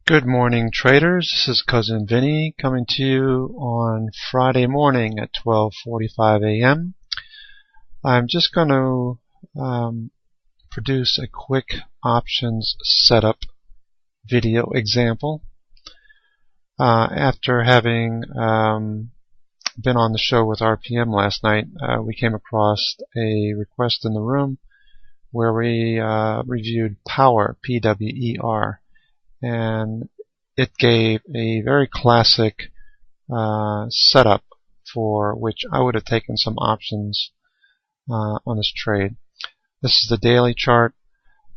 Good morning, traders. This is Cousin Vinny coming to you on Friday morning at 12:45 a.m. I'm just going to produce a quick options setup video example. After having been on the show with RPM last night, we came across a request in the room where we reviewed PWER, PWER. And it gave a very classic setup for which I would have taken some options on this trade. This is the daily chart.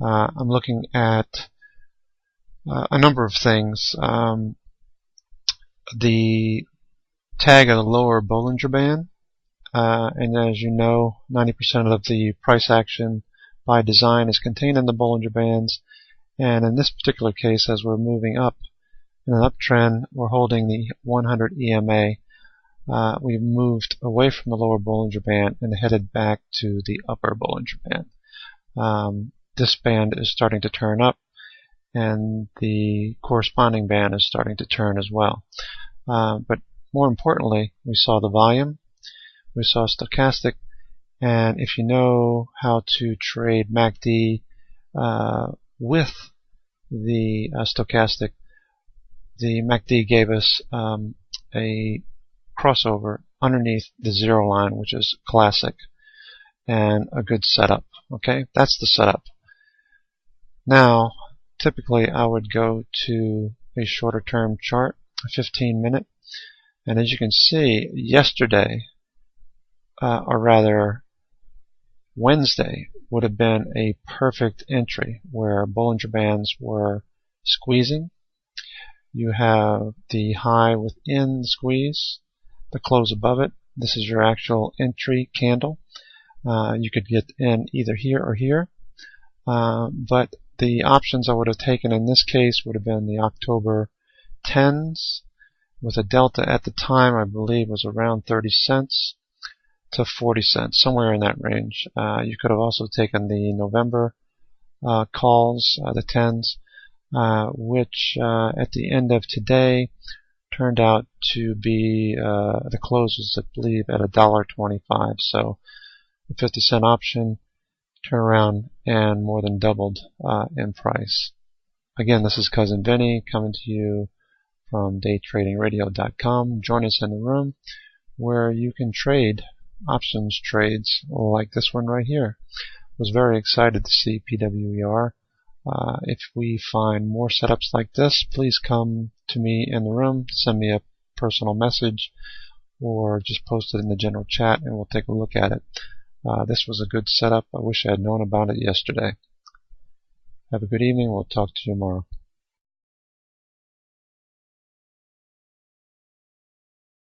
I'm looking at a number of things. The tag of the lower Bollinger Band, and as you know, 90% of the price action by design is contained in the Bollinger Bands. And in this particular case, as we're moving up in an uptrend, we're holding the 100 EMA. We've moved away from the lower Bollinger Band and headed back to the upper Bollinger Band. This band is starting to turn up, and the corresponding band is starting to turn as well. But more importantly, we saw the volume, we saw stochastic, and if you know how to trade MACD with the stochastic, the MACD gave us a crossover underneath the zero line, which is classic and a good setup. Okay, that's the setup. Now, typically I would go to a shorter term chart, a 15-minute, and as you can see, yesterday, or rather Wednesday, would have been a perfect entry where Bollinger Bands were squeezing. You have the high within the squeeze, the close above it. This is your actual entry candle. You could get in either here or here, but the options I would have taken in this case would have been the October 10s with a delta at the time I believe was around 30 cents to 40 cents, somewhere in that range. You could have also taken the November calls, the 10s, which at the end of today turned out to be, the close was, I believe, at $1.25. So the 50-cent option turned around and more than doubled in price. Again, this is Cousin Vinny coming to you from daytradingradio.com. Join us in the room where you can trade options trades like this one right here. Was very excited to see PWER. If we find more setups like this, please come to me in the room, send me a personal message, or just post it in the general chat and we'll take a look at it. This was a good setup. I wish I had known about it yesterday. Have a good evening. We'll talk to you tomorrow.